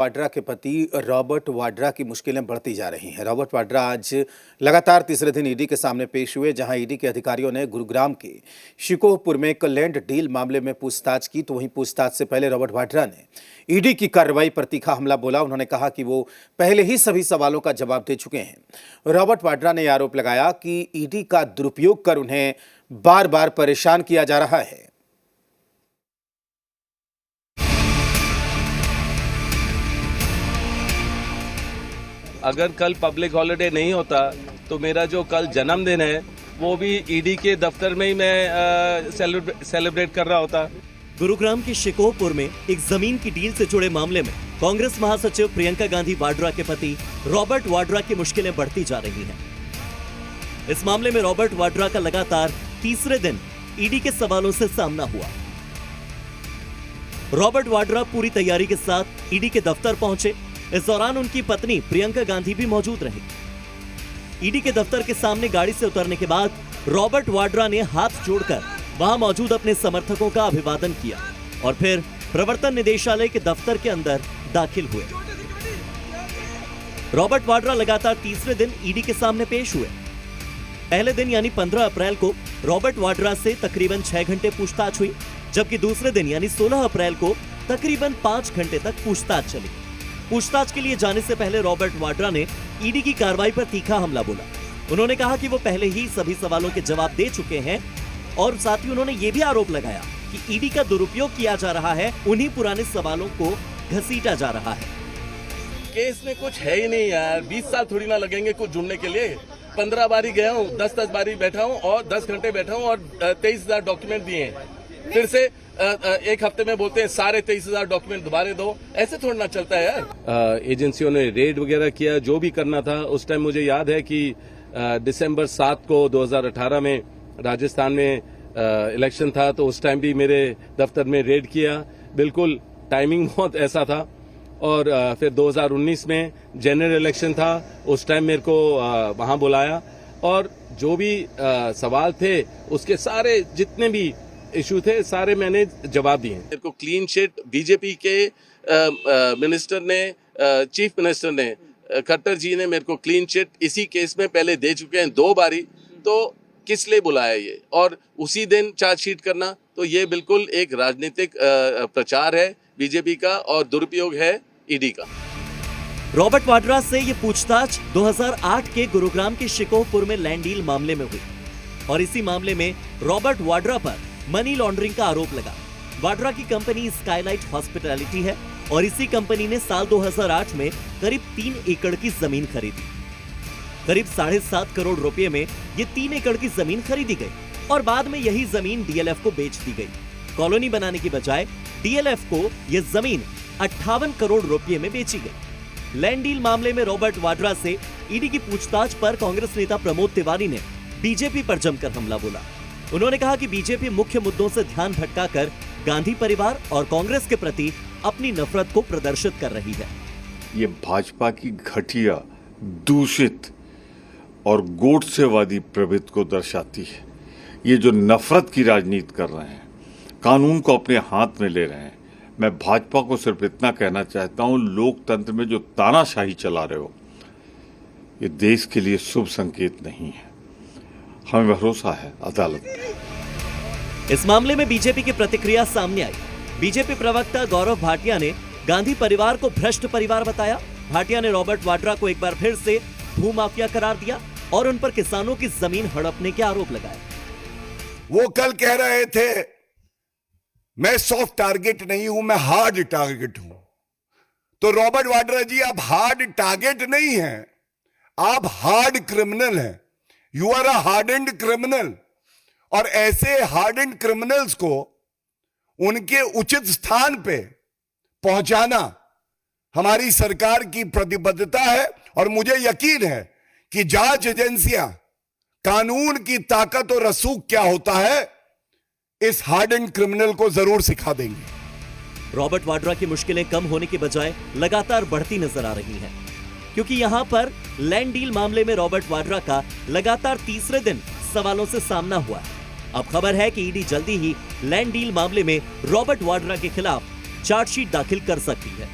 वाड्रा के पति रॉबर्ट वाड्रा की मुश्किलें बढ़ती जा रही हैं। रॉबर्ट वाड्रा आज लगातार तीसरे दिन ईडी के सामने पेश हुए, जहां ईडी के अधिकारियों ने गुरुग्राम के शिकोहपुर में एक लैंड डील मामले में पूछताछ की। तो वहीं पूछताछ से पहले रॉबर्ट वाड्रा ने ईडी की कार्रवाई पर तीखा हमला बोला। उन्होंने कहा कि वो पहले ही सभी सवालों का जवाब दे चुके हैं। रॉबर्ट वाड्रा ने आरोप लगाया कि ईडी का दुरुपयोग कर उन्हें बार बार परेशान किया जा रहा है। अगर कल पब्लिक हॉलिडे नहीं होता तो मेरा जो कल जन्मदिन है वो भी ईडी के दफ्तर में ही मैं सेलिब्रेट कर रहा होता। गुरुग्राम के शिकोहपुर में एक जमीन की डील से जुड़े मामले में कांग्रेस महासचिव प्रियंका गांधी वाड्रा के पति रॉबर्ट वाड्रा की मुश्किलें बढ़ती जा रही हैं। इस मामले में रॉबर्ट वाड्रा का लगातार तीसरे दिन ईडी के सवालों से सामना हुआ। रॉबर्ट वाड्रा पूरी तैयारी के साथ ईडी के दफ्तर पहुंचे। इस दौरान उनकी पत्नी प्रियंका गांधी भी मौजूद रही। ईडी के दफ्तर के सामने गाड़ी से उतरने के बाद रॉबर्ट वाड्रा ने हाथ जोड़कर वहां मौजूद अपने समर्थकों का अभिवादन किया और फिर प्रवर्तन निदेशालय के दफ्तर के अंदर दाखिल हुए। रॉबर्ट वाड्रा लगातार तीसरे दिन ईडी के सामने पेश हुए। पहले दिन यानी 15 अप्रैल को रॉबर्ट वाड्रा से तकरीबन 6 घंटे पूछताछ हुई, जबकि दूसरे दिन यानी 16 अप्रैल को तकरीबन 5 घंटे तक पूछताछ चली। पूछताछ के लिए जाने से पहले रॉबर्ट वाड्रा ने ईडी की कार्रवाई पर तीखा हमला बोला। उन्होंने कहा कि वो पहले ही सभी सवालों के जवाब दे चुके हैं और साथ ही उन्होंने ये भी आरोप लगाया कि ईडी का दुरुपयोग किया जा रहा है, उन्हीं पुराने सवालों को घसीटा जा रहा है। केस में कुछ है ही नहीं यार, 20 साल थोड़ी ना लगेंगे कुछ जुड़ने के लिए। 15 बारी गया हूँ, 10 बारी बैठा हूँ और 10 घंटे बैठा हूँ और 23,000 डॉक्यूमेंट दिए हैं। फिर से एक हफ्ते में बोलते हैं सारे 23,000 डॉक्यूमेंट दोबारा दो, ऐसे थोड़ा ना चलता है यार। एजेंसियों ने रेड वगैरह किया, जो भी करना था। उस टाइम मुझे याद है कि दिसंबर 7 को 2018 में राजस्थान में इलेक्शन था, तो उस टाइम भी मेरे दफ्तर में रेड किया। बिल्कुल टाइमिंग बहुत ऐसा था। और फिर 2019 में जनरल इलेक्शन था, उस टाइम मेरे को वहां बुलाया और जो भी सवाल थे उसके सारे जितने भी इशू थे सारे मैंने जवाब दिए। मेरे को क्लीन चिट बीजेपी के मिनिस्टर ने, चीफ मिनिस्टर ने, खट्टर जी ने मेरे को क्लीन चिट इसी केस में पहले दे चुके हैं 2 बारी। तो किस लिए बुलाया ये, और उसी दिन चार्जशीट करना, तो ये बिल्कुल एक राजनीतिक प्रचार है बीजेपी का और दुरुपयोग है ईडी का। रॉबर्ट वाड्रा से ये पूछताछ 2008 के गुरुग्राम के शिकोहपुर में लैंड डील मामले में हुई और इसी मामले में रॉबर्ट वाड्रा पर मनी लॉन्ड्रिंग का आरोप लगा। वाड्रा की कंपनी स्काईलाइट हॉस्पिटैलिटी है और इसी कंपनी ने साल 2008 में करीब 3 एकड़ की जमीन खरीदी। करीब 7.5 करोड़ रुपए में ये 3 एकड़ की जमीन खरीदी गई और बाद में यही जमीन डीएलएफ को बेच दी गई। कॉलोनी बनाने की बजाय डीएलएफ को यह जमीन 58 करोड़ रुपए में बेची गई। लैंड डील मामले में रॉबर्ट वाड्रा से ईडी की पूछताछ पर कांग्रेस नेता प्रमोद तिवारी ने बीजेपी पर जमकर हमला बोला। उन्होंने कहा कि बीजेपी मुख्य मुद्दों से ध्यान भटकाकर गांधी परिवार और कांग्रेस के प्रति अपनी नफरत को प्रदर्शित कर रही है। ये भाजपा की घटिया, दूषित और गोडसेवादी प्रवृत्ति को दर्शाती है। ये जो नफरत की राजनीति कर रहे हैं, कानून को अपने हाथ में ले रहे हैं। मैं भाजपा को सिर्फ इतना कहना चाहता हूं, लोकतंत्र में जो तानाशाही चला रहे हो, ये देश के लिए शुभ संकेत नहीं है। हमें भरोसा है अदालत पे। इस मामले में बीजेपी की प्रतिक्रिया सामने आई। बीजेपी प्रवक्ता गौरव भाटिया ने गांधी परिवार को भ्रष्ट परिवार बताया। भाटिया ने रॉबर्ट वाड्रा को एक बार फिर से भूमाफिया करार दिया और उन पर किसानों की जमीन हड़पने के आरोप लगाए। वो कल कह रहे थे मैं सॉफ्ट टारगेट नहीं हूं, मैं हार्ड टारगेट हूं। तो रॉबर्ट वाड्रा जी, आप हार्ड टारगेट नहीं हैं, आप हार्ड क्रिमिनल हैं। You are a hardened criminal. और ऐसे हार्डेंड क्रिमिनल्स को उनके उचित स्थान पे पहुंचाना हमारी सरकार की प्रतिबद्धता है। और मुझे यकीन है कि जांच एजेंसियां कानून की ताकत और रसूख क्या होता है, इस हार्डेंड क्रिमिनल को जरूर सिखा देंगे। रॉबर्ट वाड्रा की मुश्किलें कम होने के बजाय लगातार बढ़ती नजर आ रही हैं, क्योंकि यहां पर लैंड डील मामले में रॉबर्ट वाड्रा का लगातार तीसरे दिन सवालों से सामना हुआ है। अब खबर है कि ईडी जल्दी ही लैंड डील मामले में रॉबर्ट वाड्रा के खिलाफ चार्जशीट दाखिल कर सकती है।